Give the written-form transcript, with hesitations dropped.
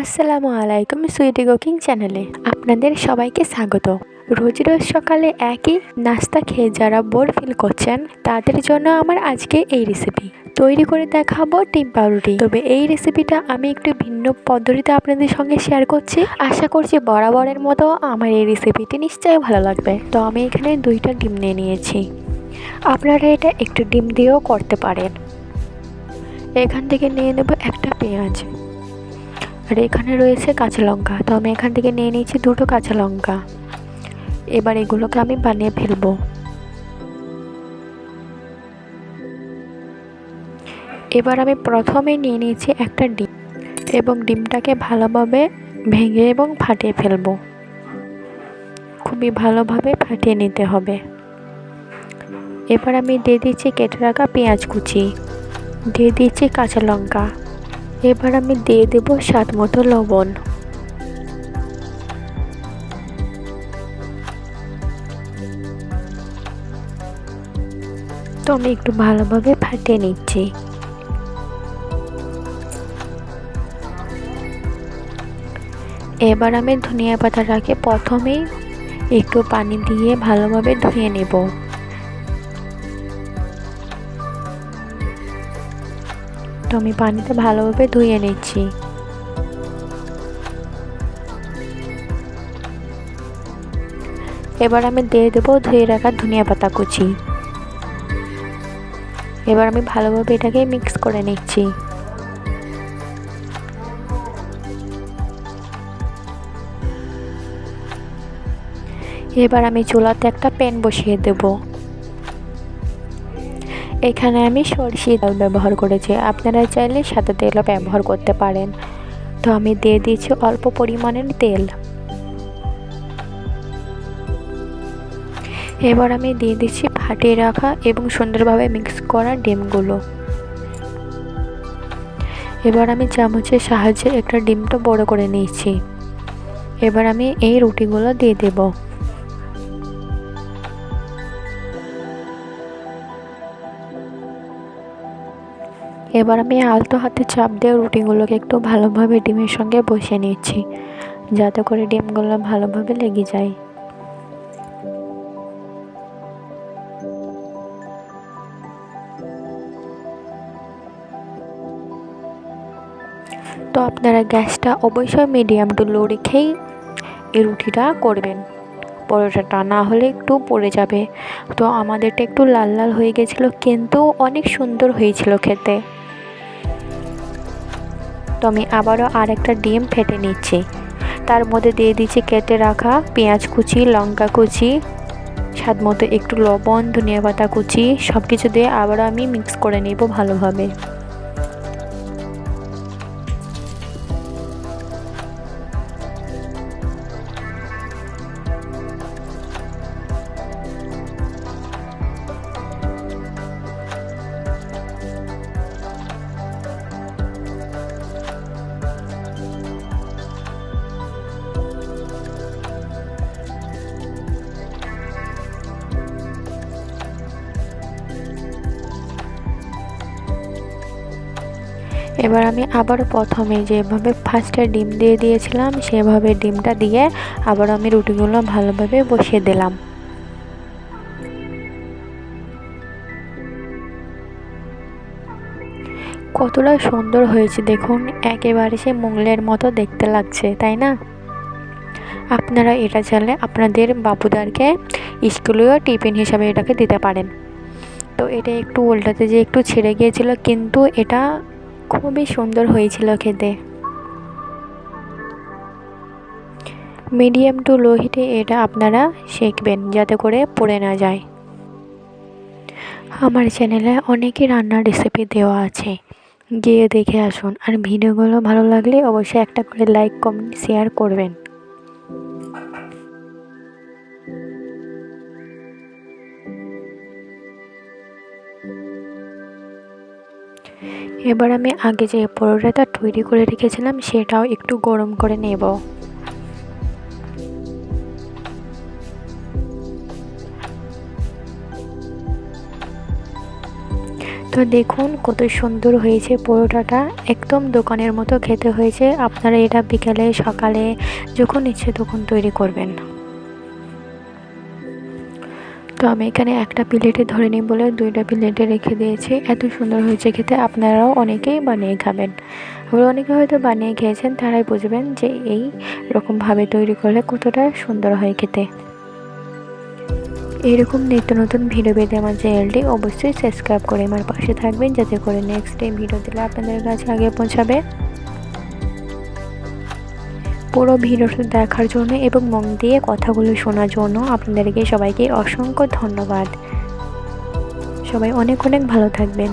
আসসালামু আলাইকুম সুইটি কুকিং চ্যানেলে আপনাদের সবাইকে স্বাগত। রোজ রোজ সকালে একই নাস্তা খেয়ে যারা বোর ফিল করছেন তাদের জন্য আমার আজকে এই রেসিপি তৈরি করে দেখাবো ডিম পাউরুটি। তবে এই রেসিপিটা আমি একটু ভিন্ন পদ্ধতিতে আপনাদের সঙ্গে শেয়ার করছি। আশা করছি বরাবরের মতো আমার এই রেসিপিটি নিশ্চয়ই ভালো লাগবে। তো আমি এখানে 2টা ডিম নিয়ে নিয়েছি। আপনারা এটা একটু ডিম দিয়েও করতে পারেন। এখান থেকে নিয়ে নেব একটা পেঁয়াজ, আর এখানে রয়েছে কাঁচা লঙ্কা। তো আমি এখান থেকে নিয়ে নিয়েছি 2টো কাঁচা লঙ্কা। এবার এগুলোকে আমি বানিয়ে ফেলবো। এবার আমি প্রথমে নিয়ে নিয়েছি একটা ডিম এবং ডিমটাকে ভালোভাবে ভেঙে এবং ফাটিয়ে ফেলবো। খুবই ভালোভাবে ফাটিয়ে নিতে হবে। এবার আমি দিয়ে দিচ্ছি কেটে রাখা পেঁয়াজ কুচি, দিয়ে দিচ্ছি কাঁচা লঙ্কা। এবার আমি দিয়ে দেব স্বাদ মতো লবণ। তো আমি একটু ভালোভাবে ফাটিয়ে নিচ্ছি। এবার আমি ধনিয়া পাতাটাকে প্রথমেই একটু পানি দিয়ে ভালোভাবে ধুয়ে নেব। তো আমি পানিতে ভালোভাবে ধুয়ে নিচ্ছি। এবার আমি দিয়ে দেবো ধুয়ে রাখা ধনিয়া পাতা কুচি। এবার আমি ভালোভাবে এটাকে মিক্স করে নিচ্ছি। এবার আমি চুলাতে একটা প্যান বসিয়ে দেব। এখানে আমি সরষের তেল ব্যবহার করেছি, আপনারা চাইলে সাদা তেলও ব্যবহার করতে পারেন। তো আমি দিয়ে দিচ্ছি অল্প পরিমাণের তেল। এবার আমি দিয়ে দিচ্ছি ফাটিয়ে রাখা এবং সুন্দরভাবে মিক্স করা ডিমগুলো। এবার আমি চামচের সাহায্যে একটা ডিমটা বড় করে নিয়েছি। এবার আমি এই রুটিগুলো দিয়ে দেব। এবার আমি আলতো হাতে চাপ দিয়ে রুটিগুলোকে একটু ভালোভাবে ডিমের সঙ্গে বসিয়ে নিচ্ছি, যাতে করে ডিমগুলো ভালোভাবে লেগে যায়। তো আপনারা গ্যাসটা অবশ্যই মিডিয়াম টু লো রেখেই এই রুটিটা করবেন। পরোটাটা না হলে একটু পড়ে যাবে। তো আমাদেরটা একটু লাল লাল হয়ে গেছিলো, কিন্তু অনেক সুন্দর হয়েছিল খেতে। তো আমি আবারও আরেকটা ডিম ফেটে নিচ্ছি। তার মধ্যে দিয়ে দিচ্ছি কেটে রাখা পেঁয়াজ কুচি, লঙ্কা কুচি, স্বাদ মতো একটু লবণ, ধনিয়া পাতা কুচি, সব কিছু দিয়ে আবারও আমি মিক্স করে নেব ভালোভাবে। এবার আমি আবার প্রথমে যেভাবে ফার্স্টে ডিম দিয়ে দিয়েছিলাম সেভাবে ডিমটা দিয়ে আবার আমি রুটিগুলো ভালোভাবে বসিয়ে দিলাম। কতটা সুন্দর হয়েছে দেখুন, একেবারে সে মোগলের মতো দেখতে লাগছে, তাই না? আপনারা এটা চাইলে আপনাদের বাবুদেরকে স্কুলেও টিফিন হিসাবে এটাকে দিতে পারেন। তো এটা একটু উল্টাতে যে একটু ছিঁড়ে গিয়েছিল, কিন্তু এটা খুবই সুন্দর হয়েছিল খেতে। মিডিয়াম টু লো হিটে এটা আপনারা সেঁকবেন, যাতে করে পুড়ে না যায়। আমার চ্যানেলে অনেকই রান্নার রেসিপি দেওয়া আছে, গিয়ে দেখে আসুন। আর ভিডিওগুলো ভালো লাগলে অবশ্যই একটা করে লাইক, কমেন্ট, শেয়ার করবেন। এবার আমি আগে যে পরোটাটা তৈরি করে রেখেছিলাম সেটাও একটু গরম করে নেব। তো তো দেখুন কত সুন্দর হয়েছে পরোটাটা, একদম দোকানের মতো খেতে হয়েছে। আপনারা এটা বিকালে সকালে যখন ইচ্ছে তখন তৈরি করবেন। তো আমি এখানে একটা প্লেটে ধরে নিই বলে 2টা প্লেটে রেখে দিয়েছি। এত সুন্দর হয়েছে খেতে, আপনারাও অনেকেই বানিয়ে খাবেন। আবার অনেকে হয়তো বানিয়ে খেয়েছেন, তারাই বুঝবেন যে এই রকমভাবে তৈরি করলে কতটা সুন্দর হয় খেতে। এরকম নিত্য নতুন ভিডিও পেতে আমার চ্যানেলটি অবশ্যই সাবস্ক্রাইব করে আমার পাশে থাকবেন, যাতে করে নেক্সট টাইম ভিডিও দিলে আপনাদের কাছে আগে পৌঁছাবে। পুরো ভিডিওটা দেখার জন্য এবং মন দিয়ে কথাগুলো শোনার জন্য আপনাদেরকে সবাইকে অসংখ্য ধন্যবাদ। সবাই অনেক অনেক ভালো থাকবেন।